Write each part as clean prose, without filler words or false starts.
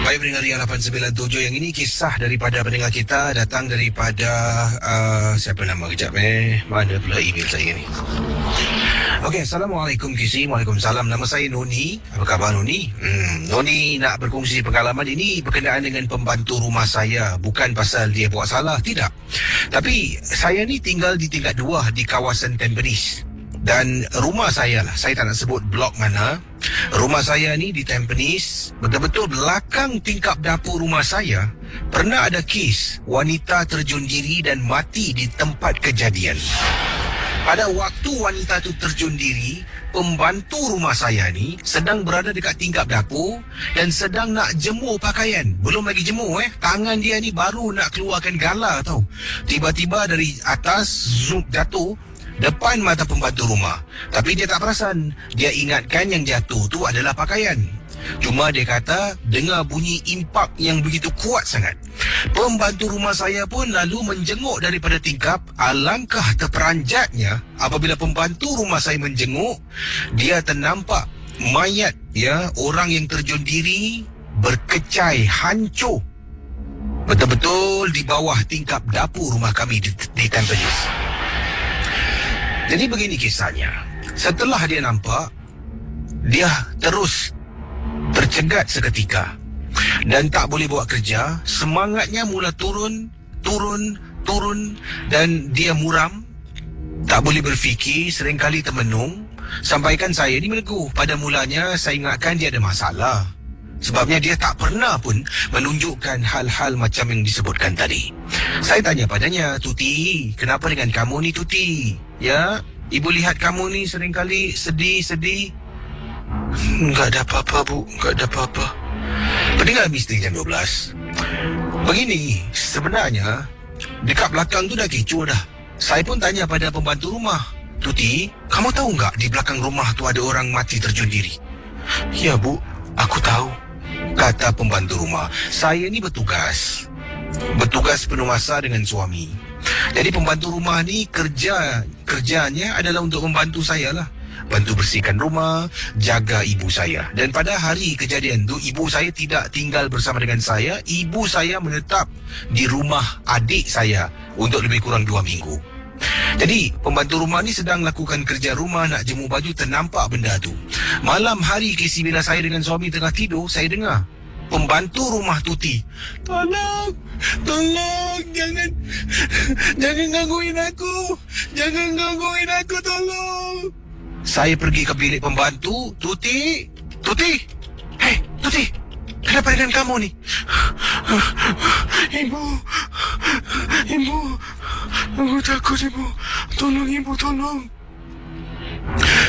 Baik, pendengar Ria 897, yang ini kisah daripada pendengar kita, datang daripada siapa nama kejap mana pula email saya ni. Okey, Assalamualaikum Kisi. Waalaikumsalam. Nama saya Noni. Apa khabar Noni? Noni nak berkongsi pengalaman ini berkenaan dengan pembantu rumah saya. Bukan pasal dia buat salah, tidak. Tapi saya ni tinggal di tingkat 2 di kawasan Tampines. Dan rumah saya lah, saya tak nak sebut blok mana. Rumah saya ni di Tampines, betul-betul belakang tingkap dapur rumah saya, pernah ada kes wanita terjun diri dan mati di tempat kejadian. Pada waktu wanita tu terjun diri, pembantu rumah saya ni sedang berada dekat tingkap dapur dan sedang nak jemur pakaian. Belum lagi jemur tangan dia ni baru nak keluarkan gala tau. Tiba-tiba dari atas, zoom jatuh depan mata pembantu rumah. Tapi dia tak perasan. Dia ingatkan yang jatuh tu adalah pakaian. Cuma dia kata dengar bunyi impak yang begitu kuat sangat. Pembantu rumah saya pun lalu menjenguk daripada tingkap. Alangkah terperanjatnya apabila pembantu rumah saya menjenguk, dia ternampak mayat orang yang terjun diri berkecai, hancur betul-betul di bawah tingkap dapur rumah kami di Tampines. Jadi begini kisahnya. Setelah dia nampak, dia terus tercegat seketika dan tak boleh buat kerja. Semangatnya mula turun dan dia muram, tak boleh berfikir, seringkali termenung. Sampaikan saya ni meneguh. Pada mulanya saya ingatkan dia ada masalah, sebabnya dia tak pernah pun menunjukkan hal-hal macam yang disebutkan tadi. Saya tanya padanya, "Tuti, kenapa dengan kamu ni Tuti? Ya, ibu lihat kamu ni seringkali sedih-sedih." "Enggak ada apa-apa Bu, enggak ada apa-apa." Pendengar misteri jam 12. Begini, sebenarnya dekat belakang tu dah kecoh dah. Saya pun tanya pada pembantu rumah, "Tuti, kamu tahu enggak di belakang rumah tu ada orang mati terjun diri?" "Ya Bu, aku tahu," kata pembantu rumah. "Saya ni bertugas penuh masa dengan suami. Jadi pembantu rumah ni kerjanya adalah untuk membantu saya lah. Bantu bersihkan rumah, jaga ibu saya. Dan pada hari kejadian tu, ibu saya tidak tinggal bersama dengan saya. Ibu saya menetap di rumah adik saya untuk lebih kurang 2 minggu. Jadi pembantu rumah ni sedang lakukan kerja rumah, nak jemur baju, ternampak benda tu. Malam hari Kisi, bila saya dengan suami tengah tidur, saya dengar pembantu rumah Tuti, Tolong, jangan gangguin aku, tolong." Saya pergi ke bilik pembantu. Tuti, hei Tuti, kenapa dengan kamu ni?" Ibu, aku takut Ibu, tolong Ibu, tolong."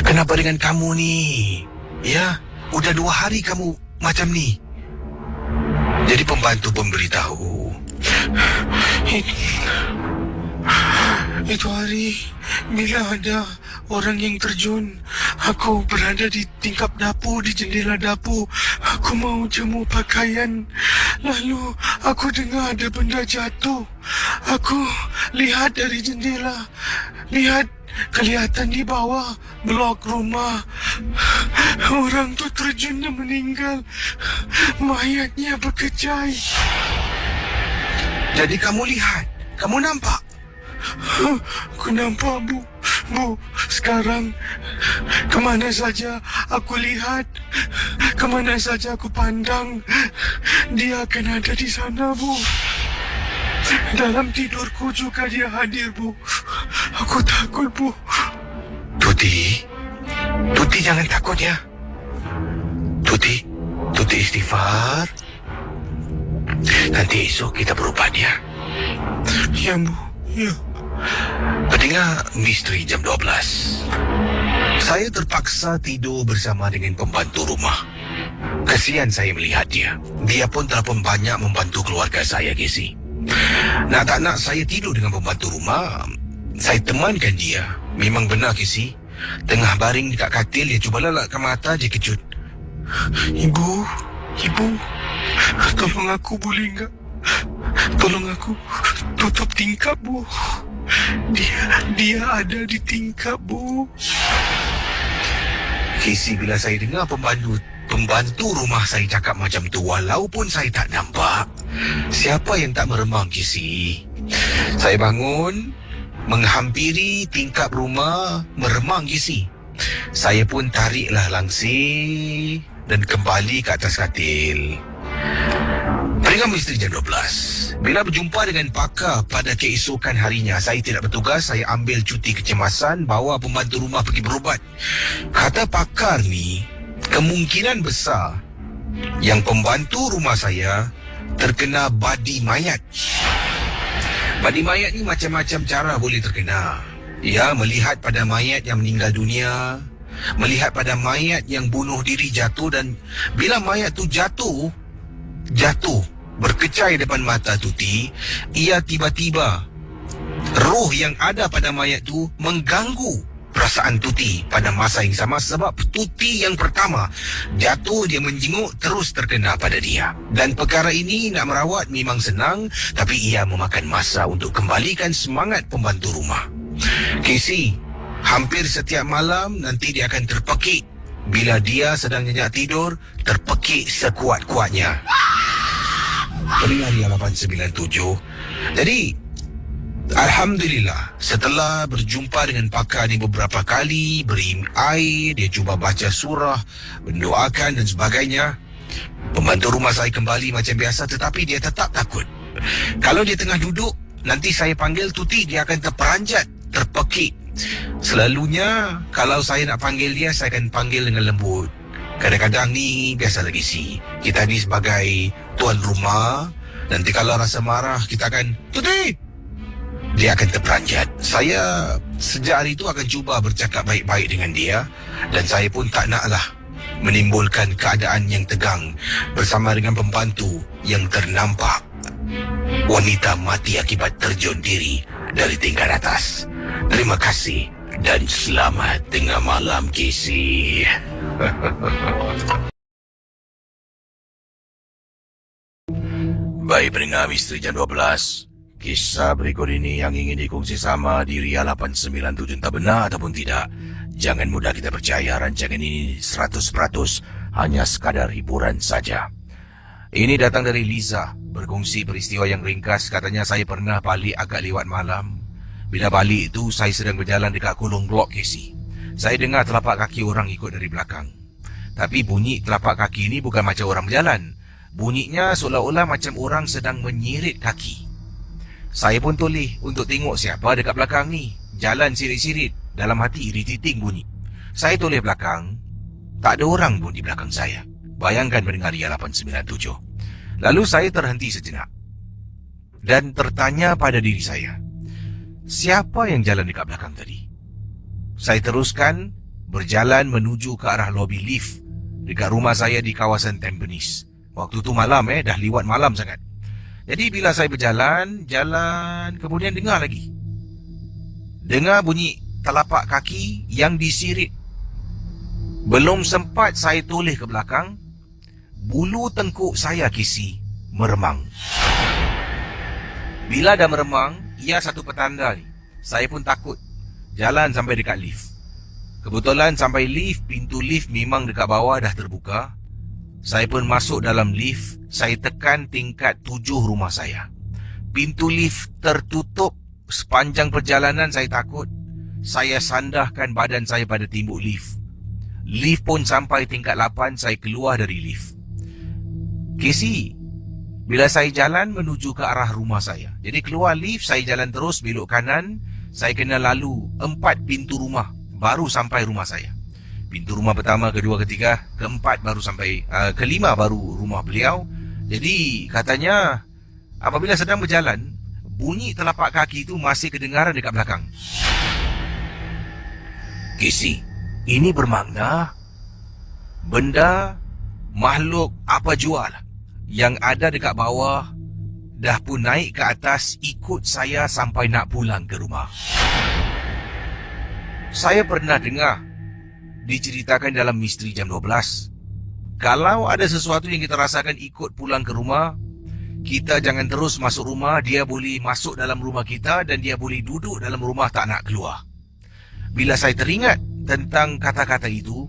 "Kenapa dengan kamu ni? Ya, udah 2 hari kamu macam ni." Jadi pembantu pun beritahu, "Itu hari bila ada orang yang terjun, aku berada di tingkap dapur, di jendela dapur. Aku mau jemur pakaian. Lalu aku dengar ada benda jatuh. Aku lihat dari jendela, kelihatan di bawah blok rumah orang tu terjun dan meninggal. Mayatnya berkecai." "Jadi kamu lihat? Kamu nampak?" "Aku nampak Bu. Sekarang kemana saja aku lihat, kemana saja aku pandang, dia akan ada di sana Bu. Dalam tidurku juga dia hadir Bu. Aku takut Bu." Tuti jangan takut ya. Tuti istighfar. Nanti esok kita berubat ya." "Ya Bu, ya." Pendengar misteri jam 12. Saya terpaksa tidur bersama dengan pembantu rumah. Kesian saya melihat dia. Dia pun telah pun banyak membantu keluarga saya, Kisi. Nak tak nak saya tidur dengan pembantu rumah. Saya temankan dia. Memang benar, Kisi. Tengah baring dekat katil, dia cuba lelakkan mata, dia kejut. Ibu, tolong aku boleh enggak? Tolong aku tutup tingkap Bu. Dia ada di tingkap Bu." Kisi, bila saya dengar pembantu Pembantu rumah saya cakap macam tu walaupun saya tak nampak. Siapa yang tak meremang, Kisi? Saya bangun, menghampiri tingkap rumah, meremang, Kisi. Saya pun tariklah langsir dan kembali ke atas katil. Peringkat misteri jam 12. Bila berjumpa dengan pakar pada keesokan harinya, saya tidak bertugas, saya ambil cuti kecemasan, bawa pembantu rumah pergi berubat. Kata pakar ni, kemungkinan besar yang pembantu rumah saya terkena badi mayat. Badi mayat ni macam-macam cara boleh terkena. Ya, melihat pada mayat yang meninggal dunia, melihat pada mayat yang bunuh diri jatuh, dan bila mayat tu jatuh berkecai depan mata Tuti, ia tiba-tiba roh yang ada pada mayat tu mengganggu perasaan Tuti pada masa yang sama, sebab Tuti yang pertama jatuh, dia menjenguk, terus terkena pada dia. Dan perkara ini nak merawat memang senang, tapi ia memakan masa untuk kembalikan semangat pembantu rumah. Casey, hampir setiap malam nanti dia akan terpekik. Bila dia sedang nyenyak tidur, terpekik sekuat-kuatnya. Pendengar Ria 897. Jadi, alhamdulillah, setelah berjumpa dengan pakar ni beberapa kali, beri air, dia cuba baca surah, mendoakan dan sebagainya, pembantu rumah saya kembali macam biasa, tetapi dia tetap takut. Kalau dia tengah duduk, nanti saya panggil Tuti, dia akan terperanjat, terpekik. Selalunya, kalau saya nak panggil dia, saya akan panggil dengan lembut. Kadang-kadang ni, biasa lagi sih, kita ni sebagai tuan rumah, nanti kalau rasa marah, kita akan, Tuti! Dia akan terperanjat. Saya sejak hari itu akan cuba bercakap baik-baik dengan dia, dan saya pun tak naklah menimbulkan keadaan yang tegang bersama dengan pembantu yang ternampak wanita mati akibat terjun diri dari tingkat atas. Terima kasih dan selamat tengah malam, Casey. Baik pendengar Misteri Jam 12, kisah berikut ini yang ingin dikongsi sama di Ria 897, entah benar ataupun tidak. Jangan mudah kita percaya, rancangan ini 100% hanya sekadar hiburan saja. Ini datang dari Liza, berkongsi peristiwa yang ringkas. Katanya, saya pernah balik agak lewat malam. Bila balik itu, saya sedang berjalan dekat kolong blok Casey. Saya dengar telapak kaki orang ikut dari belakang. Tapi bunyi telapak kaki ini bukan macam orang berjalan. Bunyinya seolah-olah macam orang sedang menyirit kaki. Saya pun toleh untuk tengok siapa dekat belakang ni. Jalan sirit-sirit, dalam hati irritating bunyi. Saya toleh belakang, tak ada orang pun di belakang saya. Bayangkan pendengar Ria 897. Lalu saya terhenti sejenak dan tertanya pada diri saya, siapa yang jalan dekat belakang tadi? Saya teruskan berjalan menuju ke arah lobi lift dekat rumah saya di kawasan Tampines. Waktu tu malam dah liwat malam sangat. Jadi bila saya berjalan, kemudian dengar lagi. Dengar bunyi telapak kaki yang disirit. Belum sempat saya toleh ke belakang, bulu tengkuk saya, Casey, meremang. Bila dah meremang, ia satu petanda ni. Saya pun takut. Jalan sampai dekat lift. Kebetulan sampai lift, pintu lift memang dekat bawah dah terbuka. Saya pun masuk dalam lift. Saya tekan tingkat 7 rumah saya. Pintu lift tertutup. Sepanjang perjalanan saya takut. Saya sandahkan badan saya pada timbuk lift. Lift pun sampai tingkat 8. Saya keluar dari lift. Casey, bila saya jalan menuju ke arah rumah saya, jadi keluar lift, saya jalan terus belok kanan. Saya kena lalu 4 pintu rumah baru sampai rumah saya. Pintu rumah pertama, kedua, ketiga, keempat baru sampai, kelima baru rumah beliau. Jadi katanya apabila sedang berjalan, bunyi telapak kaki itu masih kedengaran dekat belakang. Casey, ini bermakna benda, makhluk apa jua lah yang ada dekat bawah dah pun naik ke atas ikut saya sampai nak pulang ke rumah. Saya pernah dengar diceritakan dalam Misteri Jam 12, kalau ada sesuatu yang kita rasakan ikut pulang ke rumah, kita jangan terus masuk rumah. Dia boleh masuk dalam rumah kita dan dia boleh duduk dalam rumah tak nak keluar. Bila saya teringat tentang kata-kata itu,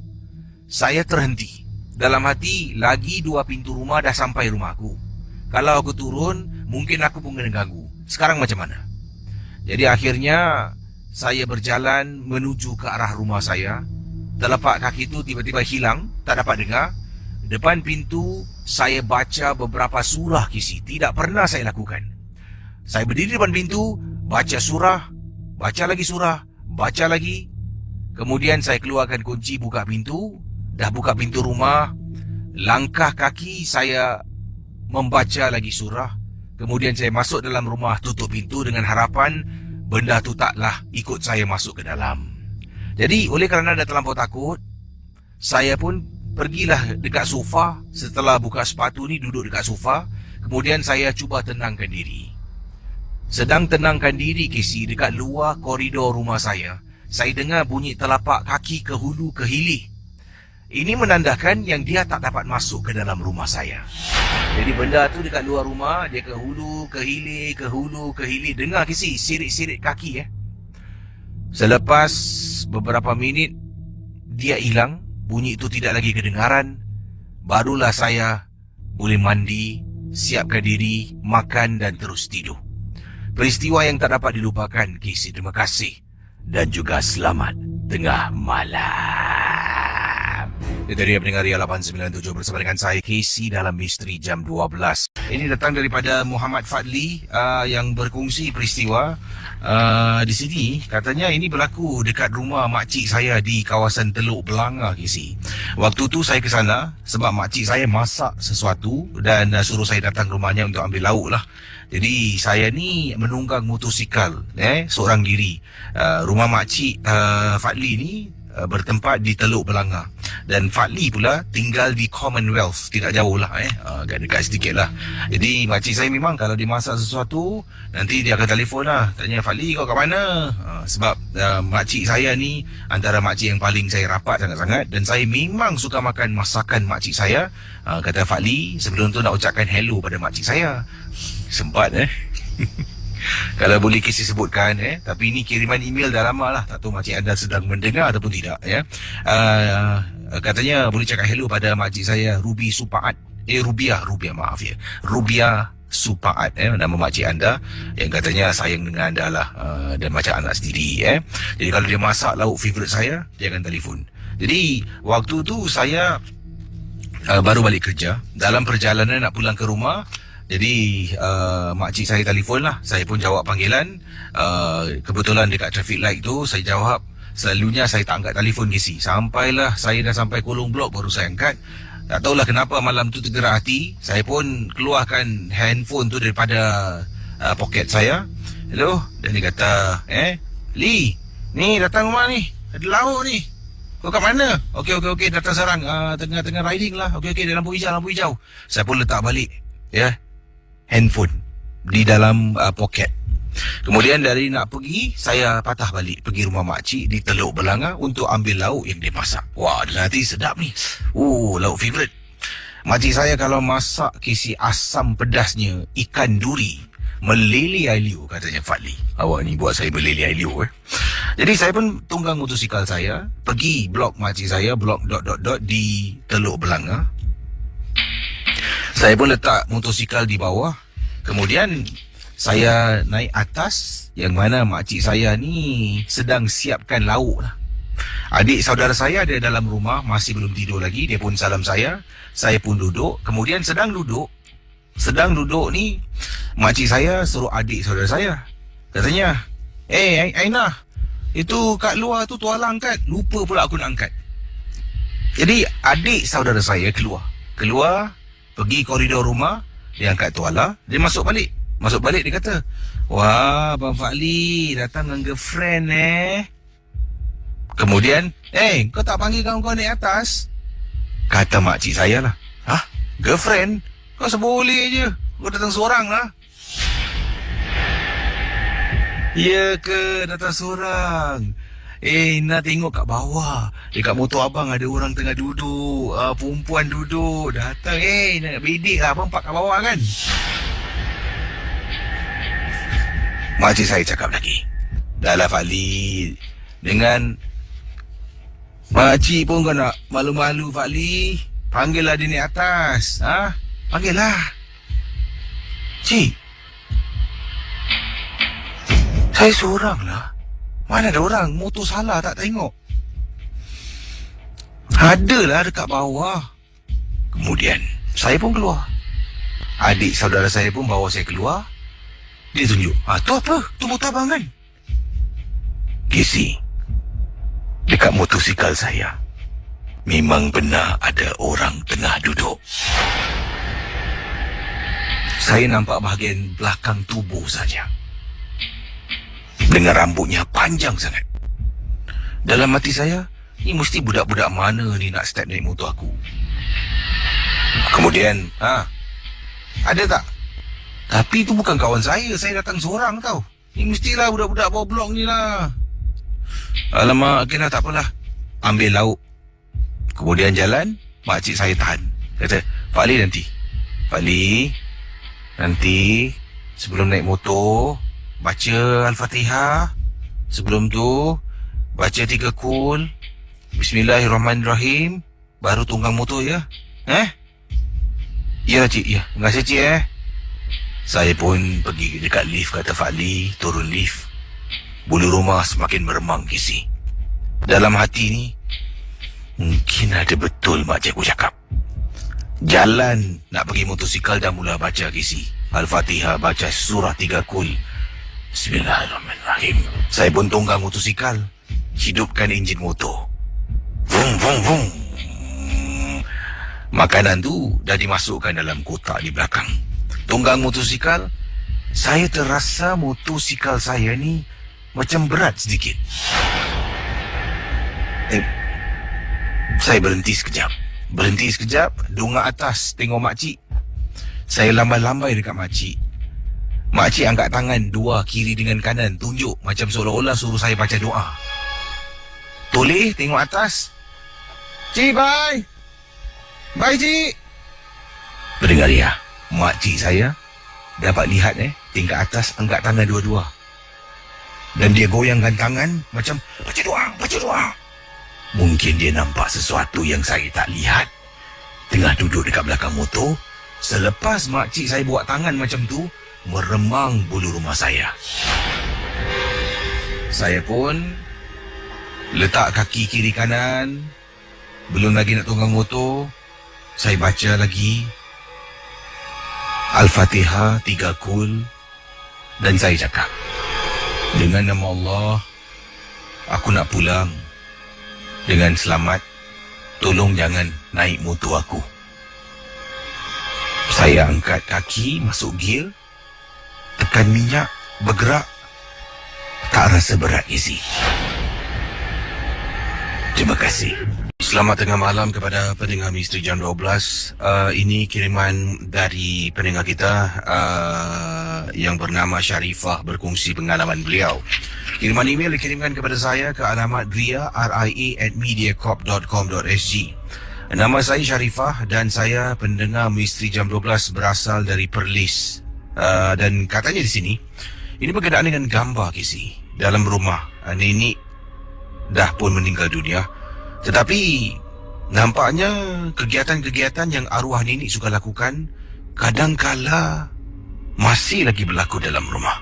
saya terhenti. dalam hati, lagi 2 pintu rumah dah sampai rumah aku. Kalau aku turun, mungkin aku pun kena ganggu. Sekarang macam mana? Jadi akhirnya saya berjalan menuju ke arah rumah saya. Telapak kaki itu tiba-tiba hilang, tak dapat dengar. Depan pintu, saya baca beberapa surah kisi. Tidak pernah saya lakukan. Saya berdiri depan pintu, baca surah, baca lagi surah, baca lagi. Kemudian saya keluarkan kunci, buka pintu. Dah buka pintu rumah, langkah kaki saya membaca lagi surah. Kemudian saya masuk dalam rumah, tutup pintu dengan harapan benda tu taklah ikut saya masuk ke dalam. Jadi oleh kerana dah terlampau takut, saya pun pergilah dekat sofa. Setelah buka sepatu ni, duduk dekat sofa. Kemudian saya cuba tenangkan diri. Sedang tenangkan diri, Casey, dekat luar koridor rumah saya dengar bunyi telapak kaki ke hulu ke hilir. Ini menandakan yang dia tak dapat masuk ke dalam rumah saya. Jadi benda tu dekat luar rumah, dia ke hulu, ke hilir, ke hulu, ke hilir. Dengar Casey, sirit-sirit kaki. Selepas beberapa minit, dia hilang. Bunyi itu tidak lagi kedengaran. Barulah saya boleh mandi, siapkan diri, makan dan terus tidur. Peristiwa yang tak dapat dilupakan, Casey. Terima kasih. Dan juga selamat tengah malam. Itu dia pendengar Ria 897 bersama dengan saya, Casey, dalam Misteri Jam 12. Ini datang daripada Muhammad Fadli yang berkongsi peristiwa di sini. Katanya ini berlaku dekat rumah makcik saya di kawasan Teluk Belanga, Casey. Waktu tu saya ke sana sebab makcik saya masak sesuatu dan suruh saya datang rumahnya untuk ambil lauk lah. Jadi saya ni menunggang motosikal seorang diri. Rumah makcik Fadli ni bertempat di Teluk Belanga. Dan Fadli pula tinggal di Commonwealth, tidak jauh lah agak dekat sedikit lah. Jadi makcik saya memang kalau dia masak sesuatu, nanti dia akan telefon lah, tanya, Fadli kau kat mana? Sebab makcik saya ni antara makcik yang paling saya rapat sangat-sangat. Dan saya memang suka makan masakan makcik saya. Kata Fadli, sebelum tu nak ucapkan hello pada makcik saya. Sempat kalau boleh Casey sebutkan tapi ini kiriman email dah lama lah. Tak tahu makcik anda sedang mendengar ataupun tidak katanya boleh cakap hello pada makcik saya Ruby Supaat. Rubiah Supaat nama makcik anda yang katanya sayang dengan anda lah dan macam anak sendiri Jadi kalau dia masak lauk favourite saya, dia akan telefon. Jadi waktu tu saya baru balik kerja. Dalam perjalanan nak pulang ke rumah, jadi makcik saya telefon lah. Saya pun jawab panggilan. Kebetulan dekat traffic light tu saya jawab. Selalunya saya tak angkat telefon, Casey. Sampailah saya dah sampai Kolong Blok baru saya angkat. Tak tahulah kenapa malam tu tergerak hati, saya pun keluarkan handphone tu daripada poket saya. Hello, dan dia kata, Lee, ni datang rumah ni, ada lauk ni. Kau kat mana? Okey, datang sarang. Tengah riding lah. Okey, di lampu hijau. Saya pun letak balik handphone di dalam poket. Kemudian dari nak pergi, saya patah balik pergi rumah makcik di Teluk Belanga untuk ambil lauk yang dia masak. Wah, nanti sedap ni. Lauk favourite. Makcik saya kalau masak kisi asam pedasnya ikan duri, meleleh ailiu, katanya Fadli. Awak ni buat saya meleleh ailiu. Jadi saya pun tunggang motosikal saya, pergi blok makcik saya, blok ... di Teluk Belanga. Saya pun letak motosikal di bawah. Kemudian saya naik atas, yang mana makcik saya ni sedang siapkan lauk lah. Adik saudara saya ada dalam rumah, masih belum tidur lagi. Dia pun salam saya pun duduk. Kemudian sedang duduk ni, makcik saya suruh adik saudara saya, katanya, Aina, itu kat luar tu tualang angkat. Lupa pula aku nak angkat. Jadi adik saudara saya keluar, pergi koridor rumah, dia angkat tuala, dia masuk balik dia kata, wah, Abang Fadli datang dengan girlfriend Kemudian, kau tak panggil kawan-kawan naik atas? Kata makcik saya lah, girlfriend? Kau seboleh je, kau datang seorang lah. Ya ke, datang seorang? Nak tengok kat bawah, dekat motor abang ada orang tengah duduk, perempuan duduk, datang, nak bedik lah, abang park kat bawah kan? Makcik saya cakap lagi, dah lah Fadli, dengan makcik pun kau nak malu-malu Fadli. Panggillah dia naik atas. Panggillah. Cik. Saya seorang lah. Mana ada orang? Motor salah tak tengok. Adalah dekat bawah. Kemudian saya pun keluar. Adik saudara saya pun bawa saya keluar. Dia tunjuk. Tu apa? Tu motor abang kan? Kisi. Dekat motosikal saya memang benar ada orang tengah duduk. Saya nampak bahagian belakang tubuh saja. Dengan rambutnya panjang sangat. Dalam hati saya, ni mesti budak-budak mana ni nak step naik motor aku. Kemudian, ada tak? Tapi itu bukan kawan saya datang seorang tau. Ni mestilah budak-budak bawah blok ni lah. Alamak, okey lah, tak apalah. Ambil lauk. Kemudian jalan, makcik saya tahan. Kata, Pak Ali nanti. Pak Ali, nanti sebelum naik motor, baca Al-Fatihah. Sebelum tu, baca 3 kul. Bismillahirrahmanirrahim. Baru tunggang motor ya. Ya cik, ya. Terima kasih cik Saya pun pergi dekat lift, kata Fadli, turun lift. Bulu rumah semakin meremang Kisi. Dalam hati ni, mungkin ada betul mak cikgu cakap. Jalan nak pergi motosikal dah mula baca Kisi. Al-Fatihah, baca surah 3 kul. Bismillahirrahmanirrahim. Saya pun tunggang motosikal. Hidupkan enjin motor. Vung, vung, vung. Makanan tu dah dimasukkan dalam kotak di belakang. Tunggang motosikal, saya terasa motosikal saya ni macam berat sedikit. Saya berhenti sekejap, dongak atas tengok makcik. Saya lambai-lambai dekat makcik. Makcik angkat tangan dua, kiri dengan kanan, tunjuk macam seolah-olah suruh saya baca doa. Toleh tengok atas. Cik, bye. Bye, cik. Pendengar ya, makcik saya dapat lihat tingkat atas angkat tangan dua-dua. Dan dia goyangkan tangan macam baca doa. Mungkin dia nampak sesuatu yang saya tak lihat. Tengah duduk dekat belakang motor. Selepas makcik saya buat tangan macam tu, meremang bulu rumah saya. Saya pun letak kaki kiri kanan. Belum lagi nak tunggang motor, saya baca lagi Al-Fatihah 3 kul. Dan saya cakap, dengan nama Allah, aku nak pulang dengan selamat. Tolong jangan naik motor aku. Saya angkat kaki, masuk gear, tekan minyak, bergerak. Tak rasa berat isi. Terima kasih. Selamat tengah malam kepada pendengar Misteri Jam 12. Ini kiriman dari pendengar kita yang bernama Syarifah, berkongsi pengalaman beliau. Kiriman email dikirimkan kepada saya ke alamat ria@mediacorp.com.sg. Nama saya Syarifah dan saya pendengar Misteri Jam 12 berasal dari Perlis. Dan katanya di sini, ini berkenaan dengan gambar Kisi dalam rumah. Nenek dah pun meninggal dunia. Tetapi nampaknya kegiatan-kegiatan yang arwah nenek suka lakukan kadangkala masih lagi berlaku dalam rumah.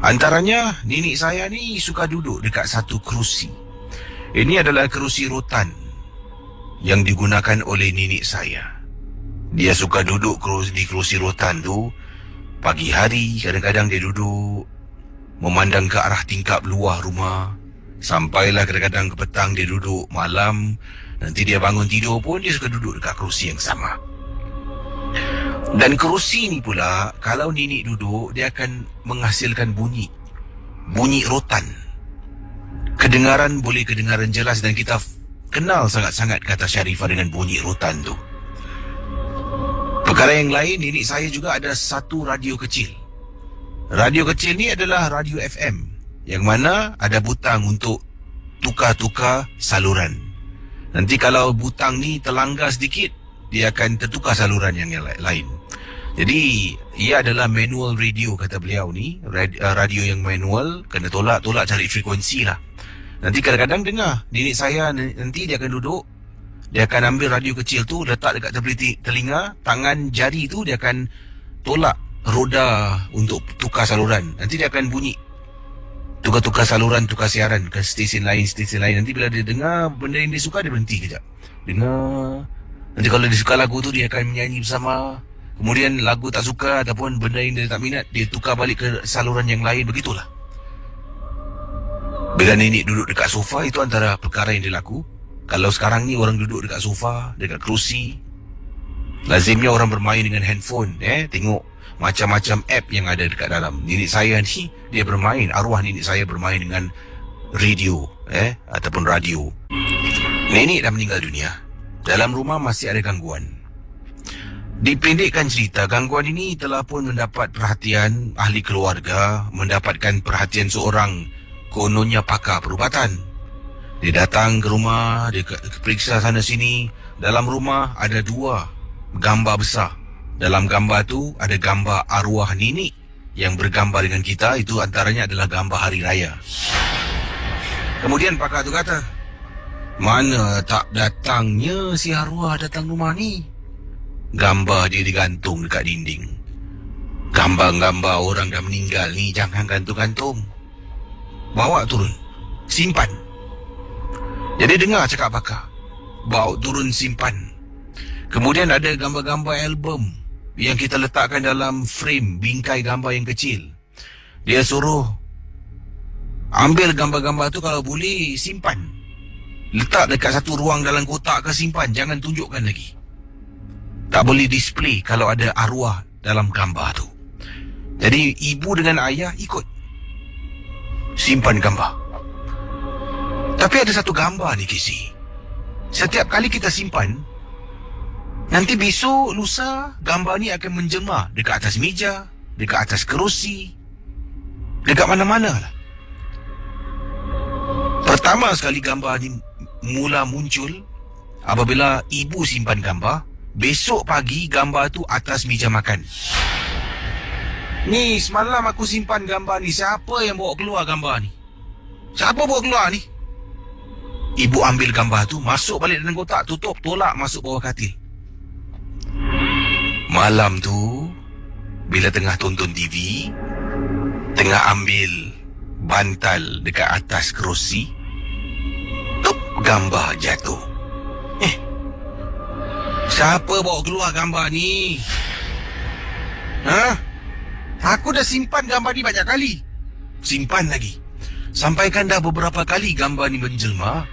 Antaranya, nenek saya ni suka duduk dekat satu kerusi. Ini adalah kerusi rotan yang digunakan oleh nenek saya. Dia suka duduk di kerusi rotan tu. Pagi hari kadang-kadang dia duduk memandang ke arah tingkap luar rumah. Sampailah kadang-kadang ke petang dia duduk, malam nanti dia bangun tidur pun dia suka duduk dekat kerusi yang sama. Dan kerusi ni pula, kalau nenek duduk, dia akan menghasilkan bunyi rotan. Boleh kedengaran jelas dan kita kenal sangat-sangat kata Syarifah dengan bunyi rotan tu. Perkara yang lain, nenek saya juga ada satu radio kecil. Radio kecil ni adalah radio FM, yang mana ada butang untuk tukar-tukar saluran. Nanti kalau butang ni terlanggar sedikit, dia akan tertukar saluran yang lain. Jadi, ia adalah manual radio kata beliau ni. Radio yang manual, kena tolak-tolak cari frekuensi lah. Nanti kadang-kadang dengar, nenek saya nanti dia akan duduk, Dia akan ambil radio kecil tu, letak dekat tepi telinga, tangan jari tu dia akan tolak roda untuk tukar saluran. Nanti dia akan bunyi. Tukar saluran, tukar siaran ke stesen lain. Nanti bila dia dengar benda yang dia suka, dia berhenti kejap. Dengar. Nanti kalau dia suka lagu tu, dia akan menyanyi bersama. Kemudian lagu tak suka ataupun benda yang dia tak minat, dia tukar balik ke saluran yang lain. Begitulah. Bila nenek duduk dekat sofa, itu antara perkara yang dia laku. Kalau sekarang ni orang duduk dekat sofa, dekat kerusi, lazimnya orang bermain dengan handphone. Tengok macam-macam app yang ada dekat dalam. Nenek saya ni, dia bermain, arwah nenek saya bermain dengan radio, ataupun radio. Nenek dah meninggal dunia. Dalam rumah masih ada gangguan. Dipendekkan cerita, gangguan ini telah pun mendapat perhatian ahli keluarga, mendapatkan perhatian seorang kononnya pakar perubatan. Dia datang ke rumah, dia periksa sana sini. Dalam rumah ada 2 gambar besar. Dalam gambar tu ada gambar arwah nenek yang bergambar dengan kita. Itu antaranya adalah gambar hari raya. Kemudian pakar tu kata, mana tak datangnya si arwah datang rumah ni? Gambar dia digantung dekat dinding. Gambar-gambar orang dah meninggal ni jangan gantung-gantung. Bawa turun, simpan. Jadi dengar cakap pakar, bawa turun, simpan. Kemudian ada gambar-gambar album yang kita letakkan dalam frame, bingkai gambar yang kecil. Dia suruh ambil gambar-gambar tu, kalau boleh simpan. Letak dekat satu ruang dalam kotak ke, simpan. Jangan tunjukkan lagi. Tak boleh display kalau ada arwah dalam gambar tu. Jadi ibu dengan ayah ikut simpan gambar. Tapi ada satu gambar ni, Kisi. Setiap kali kita simpan, nanti besok, lusa, gambar ni akan menjelma dekat atas meja, dekat atas kerusi, dekat mana-mana lah. Pertama sekali gambar ni mula muncul apabila ibu simpan gambar. Besok pagi gambar tu atas meja makan. Ni semalam aku simpan gambar ni. Siapa yang bawa keluar gambar ni? Siapa bawa keluar ni? Ibu ambil gambar tu, masuk balik dalam kotak, tutup, tolak masuk bawah katil. Malam tu, bila tengah tonton TV, tengah ambil bantal dekat atas kerusi, tup, gambar jatuh. Siapa bawa keluar gambar ni? Aku dah simpan gambar ni banyak kali. Simpan lagi. Sampaikan dah beberapa kali gambar ni menjelma.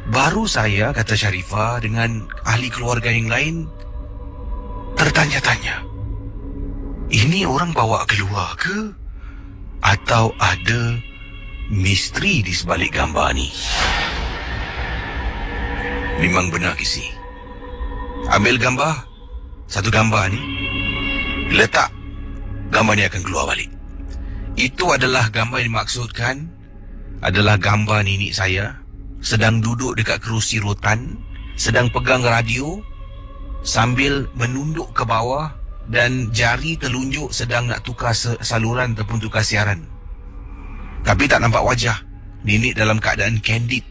Baru saya, kata Sharifah, dengan ahli keluarga yang lain tertanya-tanya, ini orang bawa keluar ke? Atau ada misteri di sebalik gambar ni? Memang benar, Kisi. Ambil gambar, satu gambar ni, letak, gambar ni akan keluar balik. Itu adalah gambar yang dimaksudkan, adalah gambar nenek saya sedang duduk dekat kerusi rotan, sedang pegang radio sambil menunduk ke bawah dan jari telunjuk sedang nak tukar saluran ataupun tukar siaran. Tapi tak nampak wajah nenek dalam keadaan candid.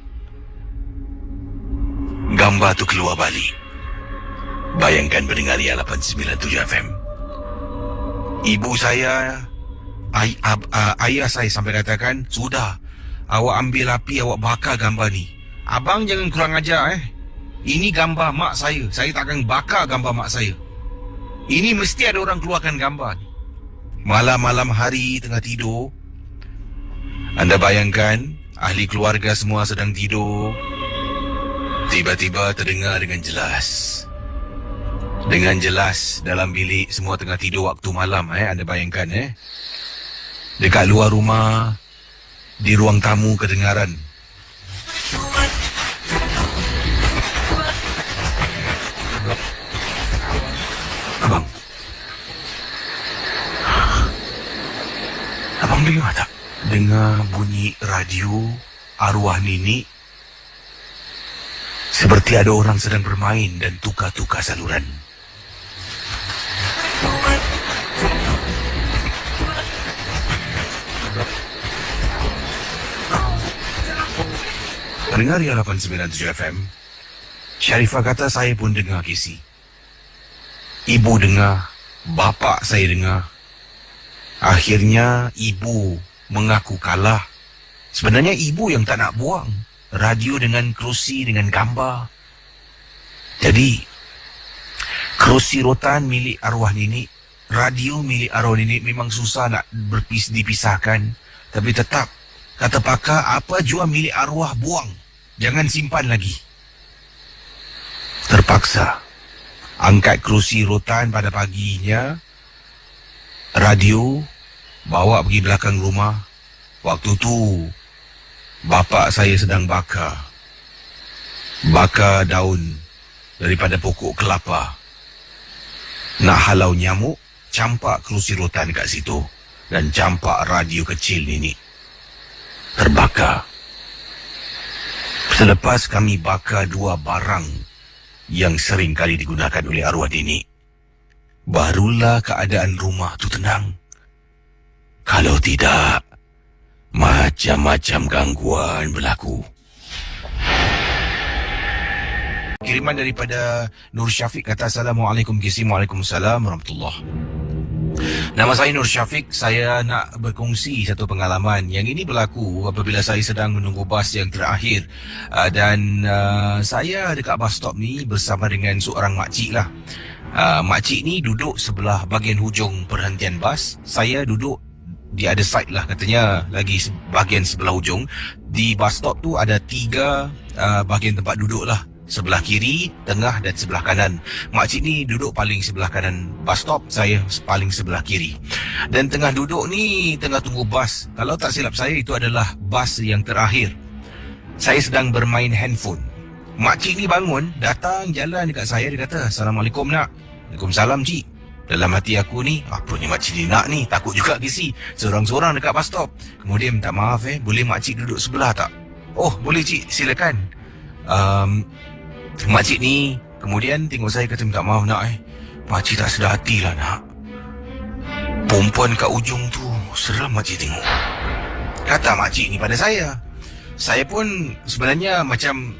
Gambar tu keluar balik. Bayangkan pendengar Ria 897 FM. Ibu saya, ayah saya sampai katakan, sudah, awak ambil api, awak bakar gambar ni. Abang jangan kurang ajar Ini gambar mak saya. Saya tak akan bakar gambar mak saya. Ini mesti ada orang keluarkan gambar ni. Malam-malam hari tengah tidur, anda bayangkan, ahli keluarga semua sedang tidur. Tiba-tiba terdengar dengan jelas. Dengan jelas dalam bilik semua tengah tidur waktu malam. Anda bayangkan dekat luar rumah, di ruang tamu kedengaran. Abang dengar tak? Dengar bunyi radio arwah nenek. Seperti ada orang sedang bermain dan tukar-tukar saluran. Pendengar Ria 897 FM, Sharifah kata saya pun dengar Casey. Ibu dengar, bapa saya dengar. Akhirnya ibu mengaku kalah. Sebenarnya ibu yang tak nak buang radio dengan kerusi dengan gambar. Jadi kerusi rotan milik arwah nenek, radio milik arwah nenek memang susah nak dipisahkan. Tapi tetap kata pakar, apa jua milik arwah buang, jangan simpan lagi. Terpaksa angkat kerusi rotan pada paginya, radio bawa pergi belakang rumah. Waktu tu bapa saya sedang bakar daun daripada pokok kelapa. Nak halau nyamuk, campak kerusi rotan kat situ dan campak radio kecil ini. Terbakar. Selepas kami bakar dua barang yang sering kali digunakan oleh arwah nenek, barulah keadaan rumah tu tenang. Kalau tidak, macam-macam gangguan berlaku. Kiriman daripada Nur Syafiq kata, Assalamualaikum Casey. Waalaikumsalam warahmatullahi. Nama saya Nur Syafiq. Saya nak berkongsi satu pengalaman. Yang ini berlaku apabila saya sedang menunggu bas yang terakhir. Dan saya dekat bus stop ni bersama dengan seorang makcik lah. Makcik ni duduk sebelah bahagian hujung perhentian bas. Saya duduk di other side lah, katanya lagi bahagian sebelah hujung. Di bus stop tu ada 3 bahagian tempat duduk lah. Sebelah kiri, tengah dan sebelah kanan. Makcik ni duduk paling sebelah kanan bus stop, saya paling sebelah kiri. Dan tengah duduk ni, tengah tunggu bas. Kalau tak silap saya, itu adalah bas yang terakhir. Saya sedang bermain handphone. Makcik ni bangun, datang jalan dekat saya. Dia kata, Assalamualaikum nak. Waalaikumsalam cik. Dalam hati aku ni, apa ni makcik ni nak ni? Takut juga Casey, seorang-seorang dekat bus stop. Kemudian minta maaf boleh makcik duduk sebelah tak? Oh boleh cik, silakan. Makcik ni kemudian tengok saya, kata minta maaf nak makcik tak sedar hati lah nak. Perempuan kat ujung tu seram makcik tengok, kata makcik ni pada saya. Saya pun sebenarnya macam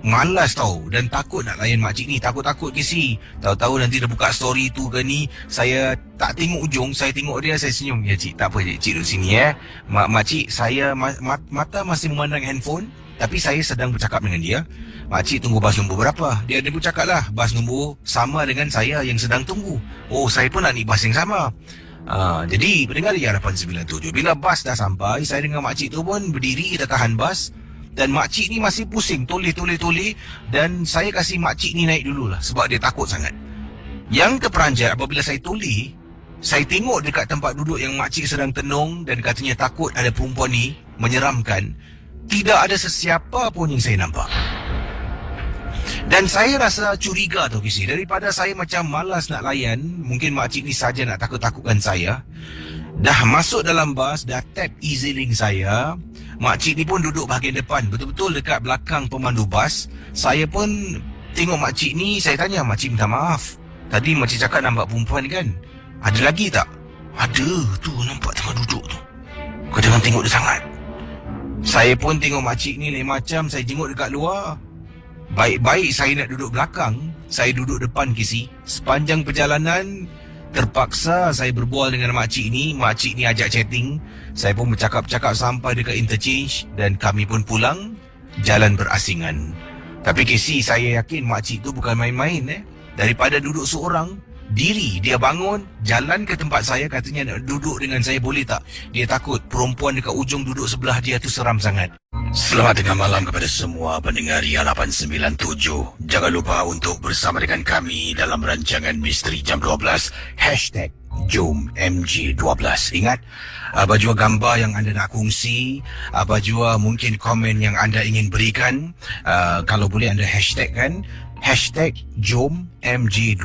malas tau dan takut nak layan makcik ni. Takut-takut Casey, tahu-tahu nanti dia buka story tu ke ni. Saya tak tengok ujung, saya tengok dia, saya senyum. Ya cik, tak apa cik duduk sini makcik, saya mata masih memandang handphone, tapi saya sedang bercakap dengan dia. Makcik tunggu bas nombor berapa? Dia pun cakap lah, bas nombor sama dengan saya yang sedang tunggu. Oh, saya pun nak naik bas yang sama. Jadi pendengar Ria 897, bila bas dah sampai, saya dengan makcik tu pun berdiri, kita tahan bas. Dan makcik ni masih pusing, toleh. Dan saya kasih makcik ni naik dululah sebab dia takut sangat. Yang terperanjat apabila saya toleh, saya tengok dekat tempat duduk yang makcik sedang tenung dan katanya takut ada perempuan ni, menyeramkan. Tidak ada sesiapa pun yang saya nampak. Dan saya rasa curiga tau Casey. Daripada saya macam malas nak layan, mungkin makcik ni saja nak takut-takutkan saya. Dah masuk dalam bas, dah tap EZ-Link saya. Makcik ni pun duduk bahagian depan, betul-betul dekat belakang pemandu bas. Saya pun tengok makcik ni, saya tanya, makcik minta maaf, tadi makcik cakap nampak perempuan kan? Ada lagi tak? Ada, tu nampak tengah duduk tu. Kau jangan tengok dia sangat. Saya pun tengok makcik ni lain macam, saya jenguk dekat luar. Baik-baik saya nak duduk belakang, saya duduk depan Casey. Sepanjang perjalanan, terpaksa saya berbual dengan makcik ni. Makcik ni ajak chatting. Saya pun bercakap-cakap sampai dekat interchange dan kami pun pulang jalan berasingan. Tapi Casey, saya yakin makcik tu bukan main-main Daripada duduk seorang, diri dia bangun, jalan ke tempat saya, katanya nak duduk dengan saya, boleh tak? Dia takut perempuan dekat ujung duduk sebelah dia tu seram sangat. Selamat tengah malam kepada semua pendengar Ria 897. Jangan lupa untuk bersama dengan kami dalam rancangan Misteri Jam 12 #JomMG12. Ingat, apa jua gambar yang anda nak kongsi, apa jua mungkin komen yang anda ingin berikan, kalau boleh anda hashtag kan, #JomMG12.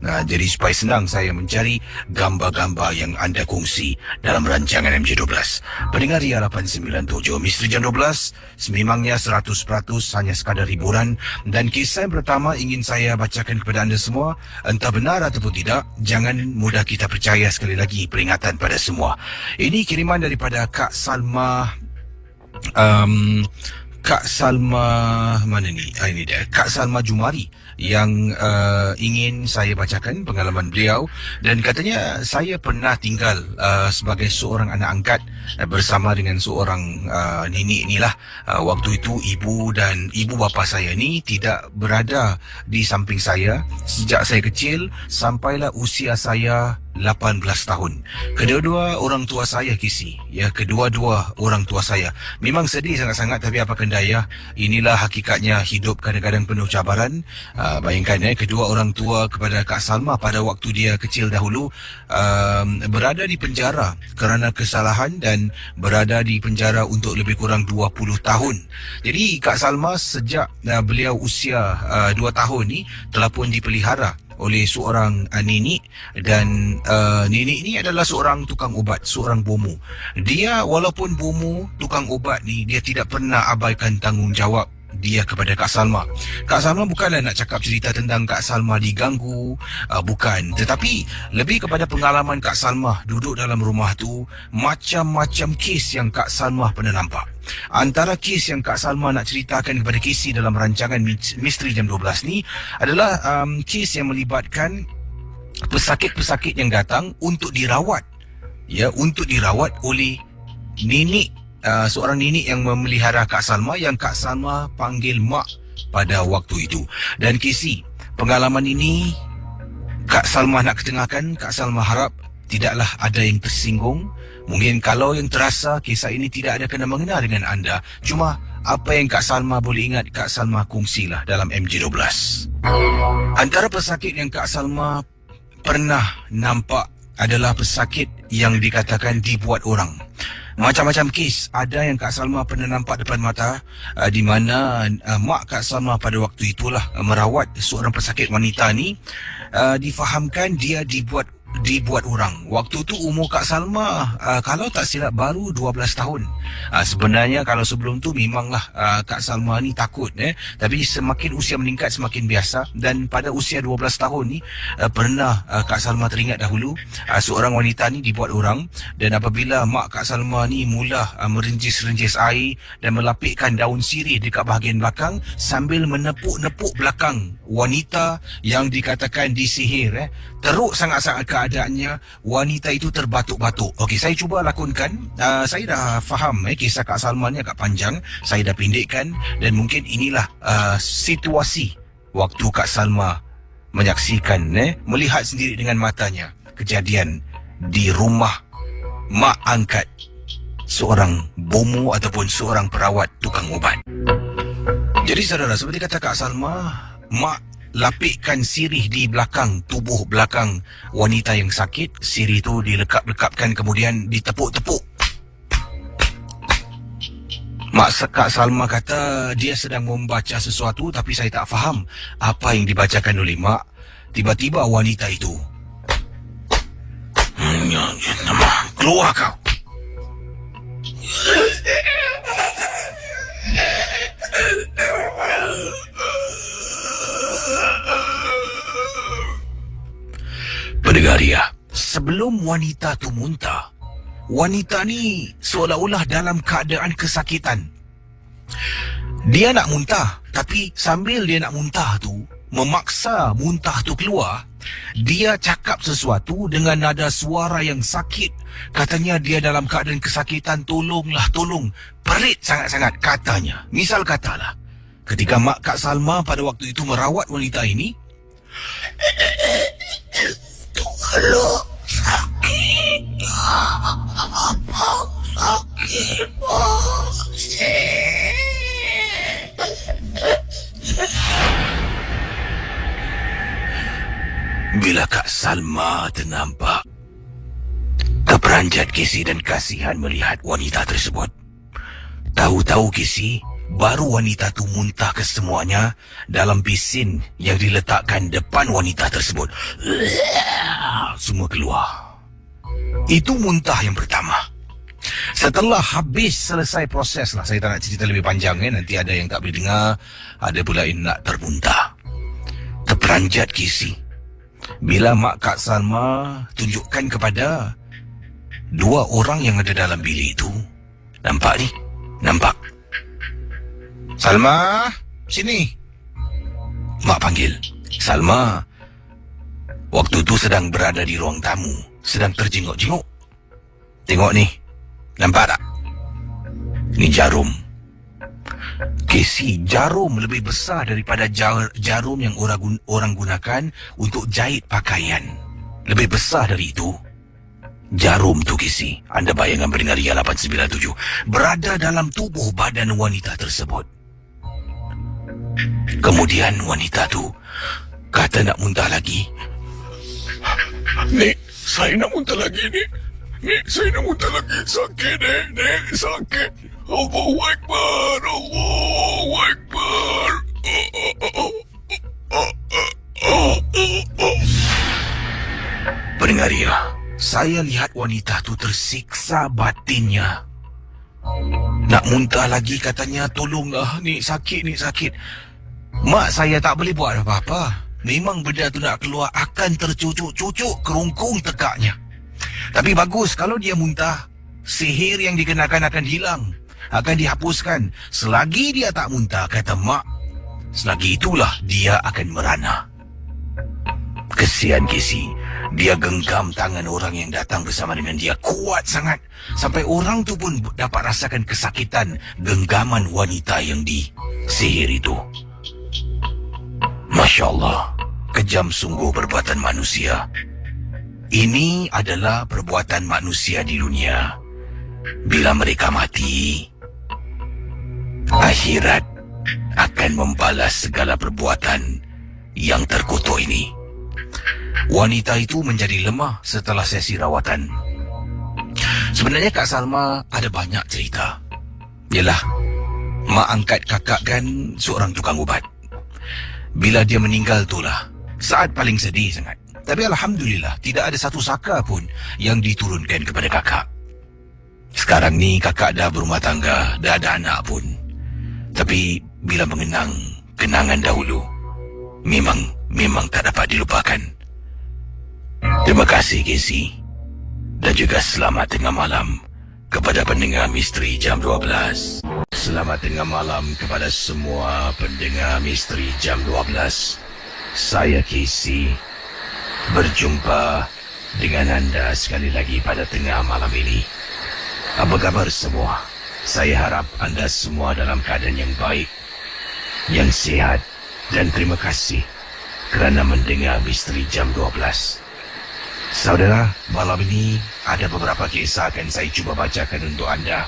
Jadi supaya senang saya mencari gambar-gambar yang anda kongsi dalam rancangan MG12. Pendengar Ria 897, Misteri Jam 12 sememangnya 100% hanya sekadar hiburan. Dan kisah yang pertama ingin saya bacakan kepada anda semua. Entah benar ataupun tidak, jangan mudah kita percaya. Sekali lagi peringatan pada semua. Ini kiriman daripada Kak Salma Kak Salma mana ni? Ini dia, Kak Salma Jumari yang ingin saya bacakan pengalaman beliau, dan katanya saya pernah tinggal sebagai seorang anak angkat bersama dengan seorang nenek inilah. Waktu itu ibu dan ibu bapa saya ni tidak berada di samping saya sejak saya kecil sampailah usia saya 18 tahun. Kedua-dua orang tua saya kisi, ya, kedua-dua orang tua saya memang sedih sangat-sangat, tapi apa daya, inilah hakikatnya hidup, kadang-kadang penuh cabaran. Bayangkan kedua orang tua kepada Kak Salma pada waktu dia kecil dahulu berada di penjara kerana kesalahan dan berada di penjara untuk lebih kurang 20 tahun. Jadi Kak Salma sejak beliau usia 2 tahun ni telah pun dipelihara oleh seorang nenek, dan nenek ni adalah seorang tukang ubat, seorang bomo. Dia walaupun bomo, tukang ubat ni, dia tidak pernah abaikan tanggungjawab dia kepada Kak Salma. Kak Salma bukanlah nak cakap cerita tentang Kak Salma diganggu, bukan. Tetapi lebih kepada pengalaman Kak Salma duduk dalam rumah tu, macam-macam kes yang Kak Salma pernah nampak. Antara kes yang Kak Salma nak ceritakan kepada KC dalam rancangan Misteri Jam 12 ni adalah kes yang melibatkan pesakit-pesakit yang datang untuk dirawat, ya, untuk dirawat oleh nenek, seorang nenek yang memelihara Kak Salma, yang Kak Salma panggil mak pada waktu itu. Dan KC, pengalaman ini Kak Salma nak ketengahkan. Kak Salma harap tidaklah ada yang tersinggung. Mungkin kalau yang terasa kisah ini tidak ada kena-mengena dengan anda, cuma apa yang Kak Salma boleh ingat, Kak Salma kongsilah dalam MJ12. Antara pesakit yang Kak Salma pernah nampak adalah pesakit yang dikatakan dibuat orang. Macam-macam kes ada yang Kak Salma pernah nampak depan mata, di mana mak Kak Salma pada waktu itulah merawat seorang pesakit wanita ni. Difahamkan dia dibuat orang. Waktu tu umur Kak Salma kalau tak silap baru 12 tahun. Sebenarnya kalau sebelum tu memanglah Kak Salma ni takut, tapi semakin usia meningkat semakin biasa. Dan pada usia 12 tahun ni pernah Kak Salma teringat dahulu seorang wanita ni dibuat orang, dan apabila mak Kak Salma ni mula merenjis-renjis air dan melapikkan daun sirih dekat bahagian belakang sambil menepuk-nepuk belakang wanita yang dikatakan disihir, teruk sangat-sangat keadaannya. Wanita itu terbatuk-batuk. Okey, saya cuba lakonkan. Saya dah faham kisah Kak Salma ni agak panjang. Saya dah pendekkan, dan mungkin inilah situasi waktu Kak Salma menyaksikan, melihat sendiri dengan matanya kejadian di rumah mak angkat seorang bomo ataupun seorang perawat tukang ubat. Jadi saudara, seperti kata Kak Salma, mak lapikkan sirih di belakang tubuh belakang wanita yang sakit. Sirih tu dilekap-lekapkan, kemudian ditepuk-tepuk. Mak Kak Salma kata dia sedang membaca sesuatu, tapi saya tak faham apa yang dibacakan oleh mak. Tiba-tiba wanita itu, keluar kau. Pendengar ya, sebelum wanita tu muntah, wanita ni seolah-olah dalam keadaan kesakitan. Dia nak muntah, tapi sambil dia nak muntah tu, memaksa muntah tu keluar, dia cakap sesuatu dengan nada suara yang sakit. Katanya dia dalam keadaan kesakitan, tolonglah, tolong. Perit sangat-sangat katanya. Misal katalah, ketika mak Kak Salma pada waktu itu merawat wanita ini, tolong, sakit, sakit, Bila Kak Salma ternampak, terperanjat Casey dan kasihan melihat wanita tersebut. Tahu-tahu Casey, baru wanita tu muntah ke semuanya dalam besin yang diletakkan depan wanita tersebut. Semua keluar. Itu muntah yang pertama. Setelah habis selesai proses lah, saya tak nak cerita lebih panjang, nanti ada yang tak boleh dengar, ada pula yang nak termuntah. Terperanjat Casey bila mak Kak Salma tunjukkan kepada dua orang yang ada dalam bilik itu. Nampak ni? Nampak? Salma, sini. Mak panggil. Salma, waktu tu sedang berada di ruang tamu, sedang terjenguk-jenguk. Tengok ni, nampak tak? Ni jarum. Casey, jarum lebih besar daripada jarum yang orang gunakan untuk jahit pakaian. Lebih besar dari itu. Jarum tu, Casey, anda bayangkan pendengar Ria 897, berada dalam tubuh badan wanita tersebut. Kemudian wanita tu kata nak muntah lagi. Nek, saya nak muntah lagi, Nek. Nek, saya nak muntah lagi. Sakit, Nek. Nek, sakit. Allahu Akbar. Allahu Akbar. Pendengar Ria, saya lihat wanita tu tersiksa batinnya. Nak muntah lagi katanya, tolonglah, Nek, sakit, Nek, sakit. Mak saya tak boleh buat apa-apa. Memang benda tu nak keluar akan tercucuk-cucuk kerungkung tekaknya. Tapi bagus kalau dia muntah. Sihir yang dikenakan akan hilang, akan dihapuskan. Selagi dia tak muntah, kata mak, selagi itulah dia akan merana. Kesian Casey. Dia genggam tangan orang yang datang bersama dengan dia kuat sangat. Sampai orang tu pun dapat rasakan kesakitan genggaman wanita yang disihir itu. Masya Allah, kejam sungguh perbuatan manusia. Ini adalah perbuatan manusia di dunia. Bila mereka mati, akhirat akan membalas segala perbuatan yang terkutuk ini. Wanita itu menjadi lemah setelah sesi rawatan. Sebenarnya Kak Salma ada banyak cerita. Yalah, mak angkat kakak kan seorang tukang ubat. Bila dia meninggal itulah saat paling sedih sangat. Tapi Alhamdulillah, tidak ada satu saka pun yang diturunkan kepada kakak. Sekarang ni kakak dah berumah tangga, dah ada anak pun. Tapi bila mengenang kenangan dahulu, memang tak dapat dilupakan. Terima kasih Casey. Dan juga selamat tengah malam kepada pendengar Misteri Jam 12. Selamat tengah malam kepada semua pendengar Misteri Jam 12. Saya Casey, berjumpa dengan anda sekali lagi pada tengah malam ini. Apa khabar semua? Saya harap anda semua dalam keadaan yang baik, yang sihat, dan terima kasih kerana mendengar Misteri Jam 12. Saudara, malam ini ada beberapa kisah akan saya cuba bacakan untuk anda.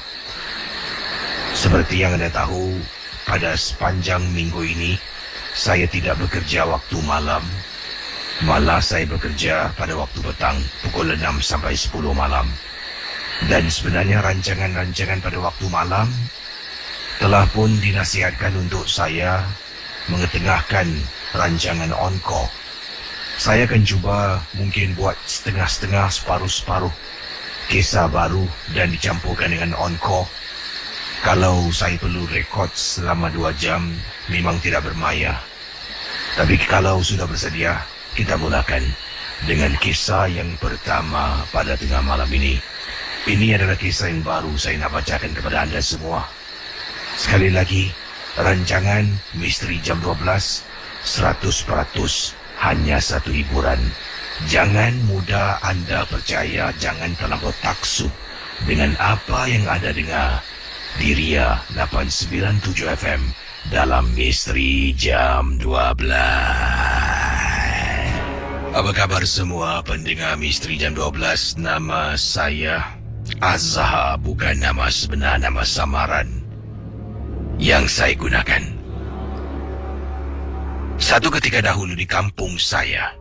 Seperti yang anda tahu, pada sepanjang minggu ini, saya tidak bekerja waktu malam. Malah saya bekerja pada waktu petang, pukul 6 sampai 10 malam. Dan sebenarnya rancangan-rancangan pada waktu malam telah pun dinasihatkan untuk saya mengetengahkan rancangan on-call. Saya akan cuba mungkin buat setengah-setengah, separuh-separuh kisah baru dan dicampurkan dengan on-call. Kalau saya perlu rekod selama 2 jam, memang tidak bermaya. Tapi kalau sudah bersedia, kita mulakan dengan kisah yang pertama pada tengah malam ini. Ini adalah kisah yang baru saya nak bacakan kepada anda semua. Sekali lagi, rancangan Misteri Jam 12, 100% hanya satu hiburan. Jangan mudah anda percaya, jangan terlalu taksu dengan apa yang anda dengar di Ria 897 FM dalam Misteri Jam 12. Apa kabar semua pendengar Misteri Jam 12? Nama saya Azhar, bukan nama sebenar, nama samaran yang saya gunakan. Satu ketika dahulu di kampung saya,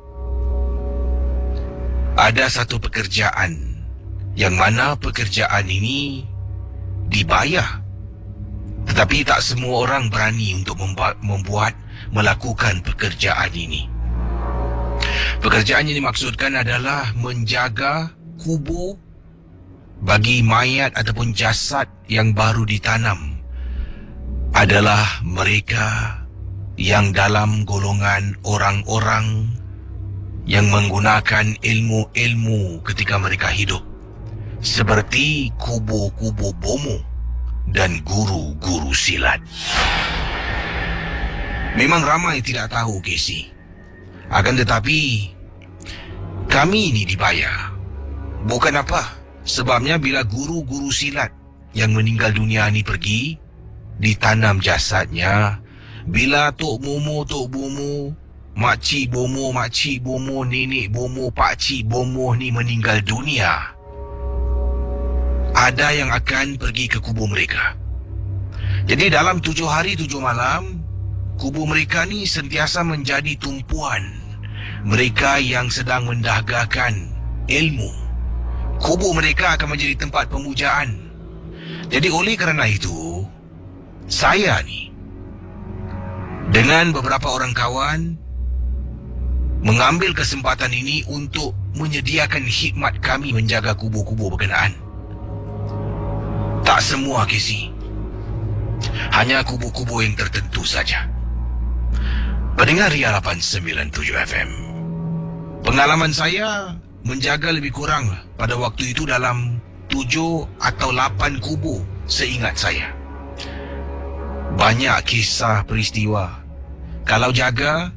ada satu pekerjaan yang mana pekerjaan ini dibayar. Tetapi tak semua orang berani untuk melakukan pekerjaan ini. Pekerjaan yang dimaksudkan adalah menjaga kubur bagi mayat ataupun jasad yang baru ditanam. Adalah mereka yang dalam golongan orang-orang yang menggunakan ilmu-ilmu ketika mereka hidup, seperti kubu-kubu bomo dan guru-guru silat. Memang ramai tidak tahu, Casey. Akan tetapi, kami ini dibayar. Bukan apa. Sebabnya bila guru-guru silat yang meninggal dunia ni pergi, ditanam jasadnya. Bila Tok Momo, Makcik Bomo, Nenek Bomo, Pakcik Bomo ni meninggal dunia, ada yang akan pergi ke kubur mereka. Jadi dalam 7 hari 7 malam, kubur mereka ni sentiasa menjadi tumpuan mereka yang sedang mendahgakan ilmu. Kubur mereka akan menjadi tempat pemujaan. Jadi oleh kerana itu, saya ni dengan beberapa orang kawan mengambil kesempatan ini untuk menyediakan khidmat kami menjaga kubur-kubur berkenaan. Tak semua, Casey. Hanya kubur-kubur yang tertentu saja. Pendengar Ria 897 FM. Pengalaman saya menjaga lebih kurang pada waktu itu dalam 7 atau 8 kubur seingat saya. Banyak kisah peristiwa. Kalau jaga,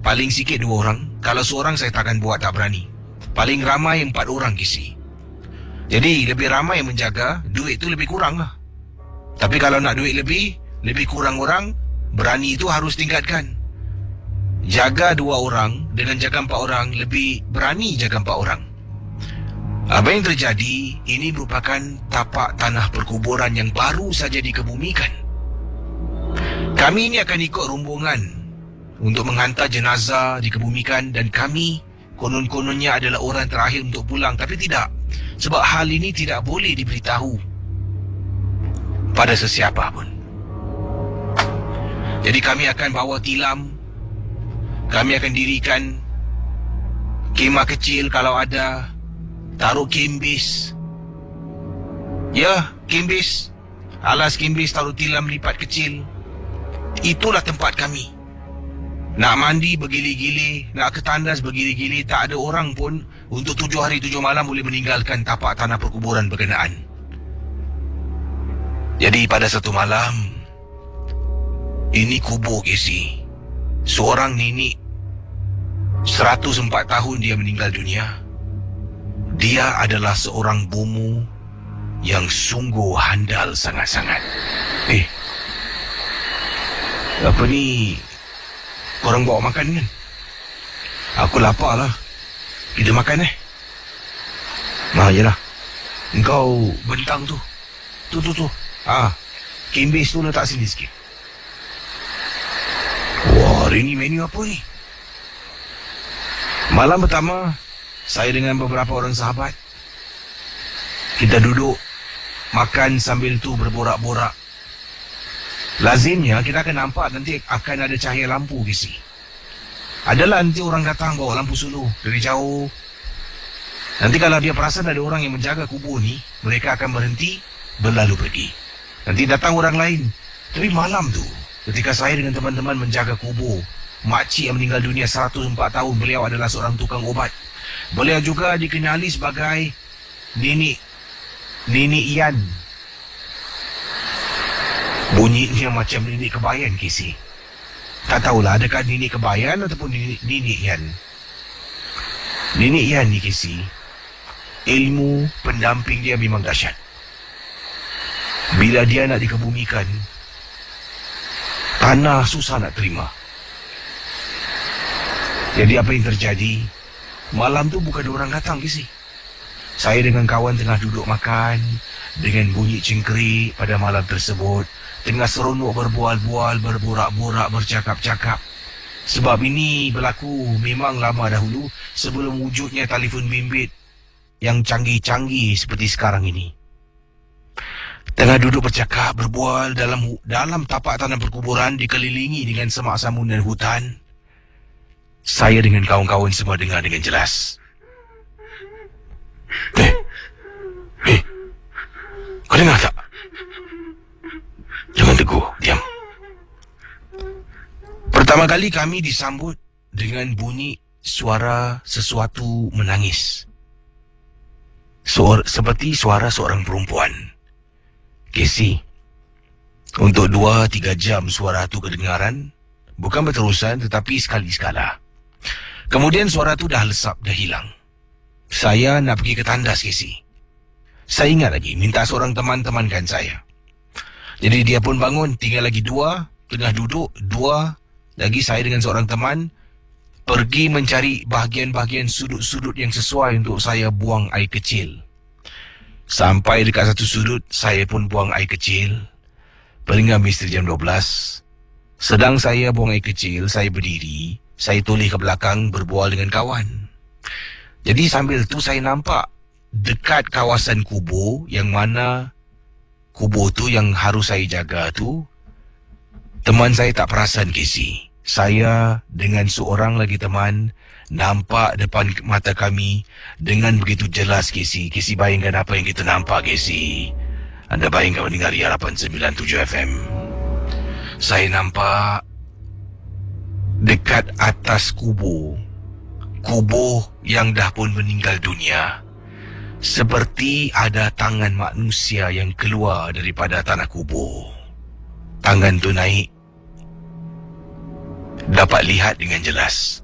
paling sikit 2 orang. Kalau seorang saya takkan buat, tak berani. Paling ramai 4 orang, Casey. Jadi lebih ramai yang menjaga, duit tu lebih kurang lah. Tapi kalau nak duit lebih kurang orang, berani itu harus tingkatkan. Jaga 2 orang dengan jaga 4 orang, lebih berani jaga 4 orang. Apa yang terjadi, ini merupakan tapak tanah perkuburan yang baru saja dikebumikan. Kami ini akan ikut rombongan untuk menghantar jenazah dikebumikan, dan kami konon-kononnya adalah orang terakhir untuk pulang. Tapi tidak, sebab hal ini tidak boleh diberitahu pada sesiapa pun. Jadi kami akan bawa tilam. Kami akan dirikan kemah kecil kalau ada. Taruh kimbis. Ya, kimbis. Alas kimbis, taruh tilam lipat kecil. Itulah tempat kami. Nak mandi bergili-gili, nak ke tandas bergili-gili. Tak ada orang pun untuk 7 hari 7 malam boleh meninggalkan tapak tanah perkuburan berkenaan. Jadi pada satu malam, ini kubur, Casey. Seorang nenek 104 tahun dia meninggal dunia. Dia adalah seorang bomo yang sungguh handal sangat-sangat. Apa ni? Korang bawa makan kan? Aku lapar lah. Kita makan yelah. Engkau bentang tu. Tu. Kimbis tu letak sini sikit. Wah, hari ni menu apa ni? Malam pertama, saya dengan beberapa orang sahabat, kita duduk makan sambil tu berborak-borak. Lazimnya kita akan nampak nanti akan ada cahaya lampu, Casey. Adalah nanti orang datang bawa lampu suluh dari jauh. Nanti kalau dia perasan ada orang yang menjaga kubur ni, mereka akan berhenti berlalu pergi. Nanti datang orang lain. Tapi malam tu, ketika saya dengan teman-teman menjaga kubur makcik yang meninggal dunia 104 tahun, beliau adalah seorang tukang obat. Beliau juga dikenali sebagai Nenek Ian. Bunyinya macam Nenek Kebayan, Casey. Tak tahulah adakah Nenek Kebayan ataupun Nenek Ian. Nenek Ian ni, Casey, ilmu pendamping dia memang dahsyat. Bila dia nak dikebumikan, tanah susah nak terima. Jadi apa yang terjadi, malam tu bukan orang datang, Casey. Saya dengan kawan tengah duduk makan, dengan bunyi cengkerik pada malam tersebut, tengah seronok berbual-bual, berborak-borak, bercakap-cakap. Sebab ini berlaku memang lama dahulu, sebelum wujudnya telefon bimbit yang canggih-canggih seperti sekarang ini. Tengah duduk bercakap, berbual dalam tapak tanah perkuburan dikelilingi dengan semak samun dan hutan. Saya dengan kawan-kawan semua dengar dengan jelas. Kau dengar tak? Jangan teguh, diam. Pertama kali kami disambut dengan bunyi suara sesuatu menangis. Seperti suara seorang perempuan. Casey, untuk 2-3 jam suara itu kedengaran, Bukan berterusan tetapi sekali-sekala. Kemudian suara tu dah lesap, dah hilang. Saya nak pergi ke tandas, Casey. Saya ingat lagi, minta seorang teman temankan saya. Jadi dia pun bangun, tinggal lagi 2, tengah duduk, 2 lagi saya dengan seorang teman pergi mencari bahagian-bahagian sudut-sudut yang sesuai untuk saya buang air kecil. Sampai dekat satu sudut, saya pun buang air kecil. Peringkat misteri jam 12. Sedang saya buang air kecil, saya berdiri, saya toleh ke belakang berbual dengan kawan. Jadi sambil tu saya nampak dekat kawasan kubur, yang mana kubur tu yang harus saya jaga tu, teman saya tak perasan, Casey. Saya dengan seorang lagi teman nampak depan mata kami dengan begitu jelas, Casey. Casey bayangkan apa yang kita nampak, Casey. Anda bayangkan mendengar Ria 897 FM. Saya nampak dekat atas kubur yang dah pun meninggal dunia, seperti ada tangan manusia yang keluar daripada tanah kubur. Tangan tu naik, dapat lihat dengan jelas.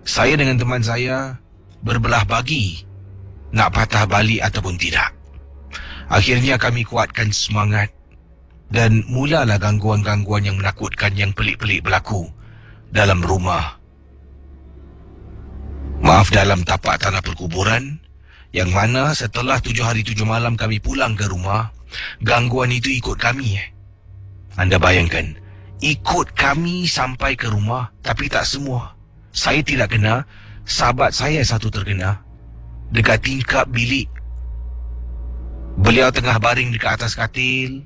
Saya dengan teman saya berbelah bagi nak patah balik ataupun tidak. Akhirnya kami kuatkan semangat dan mulalah gangguan-gangguan yang menakutkan yang pelik-pelik berlaku dalam rumah. Maaf, dalam tapak tanah perkuburan, yang mana setelah 7 hari 7 malam kami pulang ke rumah, gangguan itu ikut kami. Anda bayangkan, ikut kami sampai ke rumah, tapi tak semua. Saya tidak kena, sahabat saya satu terkena. Dekat tingkap bilik, beliau tengah baring dekat atas katil.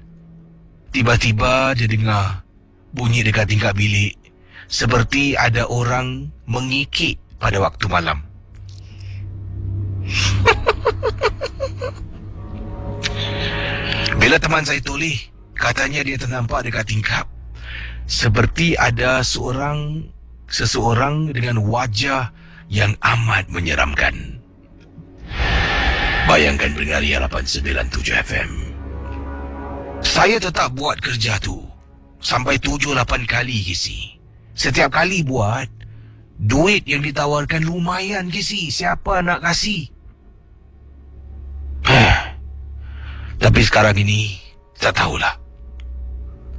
Tiba-tiba dia dengar bunyi dekat tingkap bilik, seperti ada orang mengikik pada waktu malam. Bila teman saya toleh, katanya dia ternampak dekat tingkap, seperti ada seseorang dengan wajah yang amat menyeramkan. Bayangkan pendengar Ria 897 FM. Saya tetap buat kerja tu sampai 7-8 kali, Casey. Setiap kali buat, duit yang ditawarkan lumayan, Casey. Siapa nak kasih? Tapi sekarang ini, tak tahulah.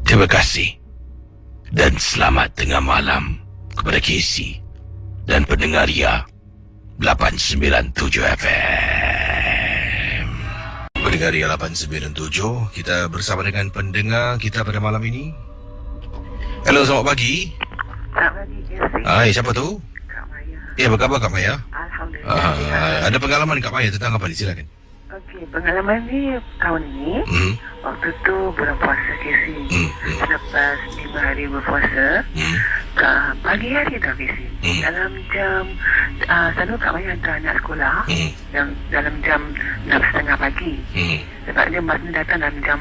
Terima kasih. Dan selamat tengah malam kepada Casey dan pendengar Ria 897 FM. Pendengar Ria 897, kita bersama dengan pendengar kita pada malam ini. Hello, selamat pagi. Selamat pagi, Casey. Hai, siapa tu? Kak Maya. Ya, apa khabar Kak Maya? Alhamdulillah. Ada pengalaman Kak Maya tentang apa ni? Silakan. Okey, pengalaman ni tahun ni, waktu tu bulan puasa, Casey. Selepas 5 hari berpuasa, pagi hari dah, Casey. Dalam jam, selalu Kak Maya hantar anak sekolah, dalam jam 6.30 pagi. Sebab dia masa datang dalam jam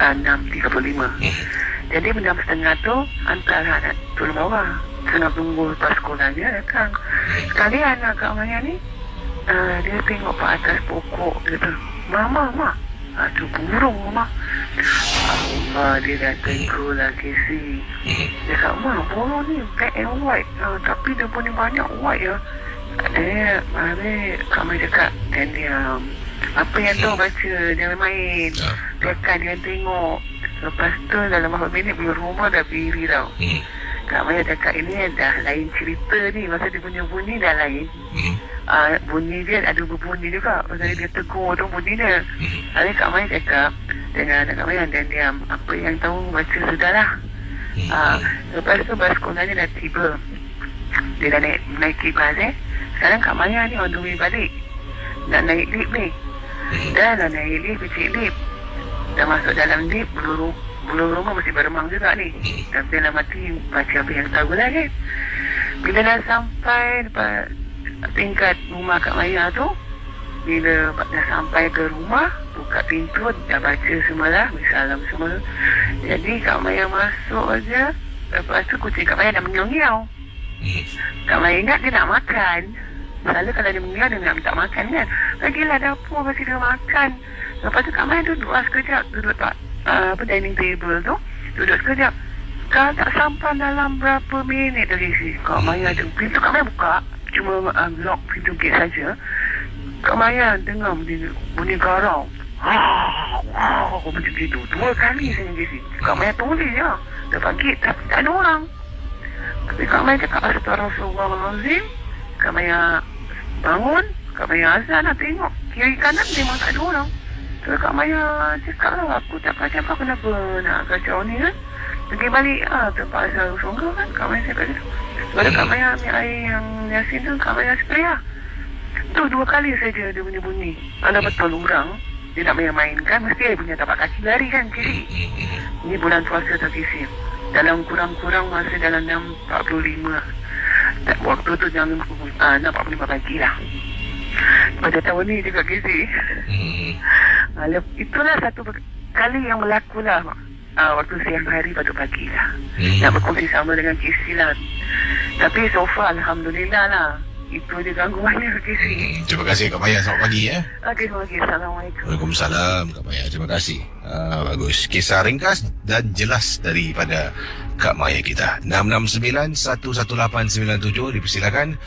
6.35. Jadi jam 6.30 tu, hantar anak tolong bawa. Saya nak tunggu lepas sekolah dia datang. Sekali anak Kak Maya ni, dia tengok ke atas pokok. Dia kata, Mama, ada burung, Mama. Dia dah tegur lah, Casey. Dia kata, burung ni black and white. Tapi dia punya banyak white ya. Mari Kak Mai cakap, dan dia apa yang tu baca, jangan main. Dia kan dia tengok. Lepas tu dalam beberapa minit rumah dah berdiri tau. Kak Maya cakap ini dah lain cerita ni. Masa dia punya bunyi dah lain. Bunyi dia ada berbunyi juga. Masa dia tegur tu bunyi dia. Jadi Kak Maya cakap dengan Kak Maya, dan dia apa yang tahu baca sudahlah. Lepas tu bas sekolahnya dah tiba. Dia dah naik bas Sekarang Kak Maya ni on the way balik. Nak naik lift ni. Dah nak naik lift, kecil lift. Dah masuk dalam lift, belum rumah masih beremang juga ni. Dan dia nak mati baca apa yang tahu lah kan. Bila dah sampai dekat tingkat rumah Kak Maya tu, bila dah sampai ke rumah, buka pintu, dah baca semalah, salam semua. Jadi Kak Maya masuk aja. Lepas tu kucing Kak Maya dah mengiau-ngiau. Kak Maya ingat dia nak makan. Selalu kalau dia mengiau, dia nak minta makan kan. Lagilah dapur bagi dia makan. Lepas tu Kak Maya duduk sekejap, duduk tak dining table tu, duduk sekejap. Tak sampai dalam berapa minit tadi si Kak Maya tu. Pintu Kak Maya buka. Cuma lock pintu gate saja. Kak Maya dengar bunyi garau. Macam gitu. 2 kali saya si. Kak Maya tulis je. Depan gate tak ada orang. Tapi Kak Maya cakap Astaghfirullahalazim. Kak Maya bangun. Kak Maya azan nak tengok. Kiri kanan memang tak ada orang. Terus Kak Maya cakap lah, aku tak kacau kenapa nak kacau ni kan. Pergi balik terpaksa sungguh kan. Kak Maya cakap gitu. Lepas Kak Maya ambil air yang Yasin tu, Kak Maya spray lah. Tu 2 kali saja dia bunyi-bunyi. Ada betul orang dia nak main-mainkan, mesti dia punya tapak kaki lari kan kiri. Ini bulan puasa tak kisi. Dalam kurang-kurang masa dalam 6.45. Waktu tu jam 6.45 pagi lah. Pada tahun ni juga kisi. Itulah satu kali yang berlaku lah. Waktu siang hari pada pagi lah. Nak berkongsi sama dengan kisi lah. Tapi so far Alhamdulillah lah. Itu dia gangguannya kisi. Terima kasih Kak Maya. Selamat pagi ya. Okey, terima kasih. Assalamualaikum. Waalaikumsalam Kak Maya. Terima kasih. Bagus. Kisah ringkas dan jelas daripada Kak Maya kita. 669-11897 dipersilakan.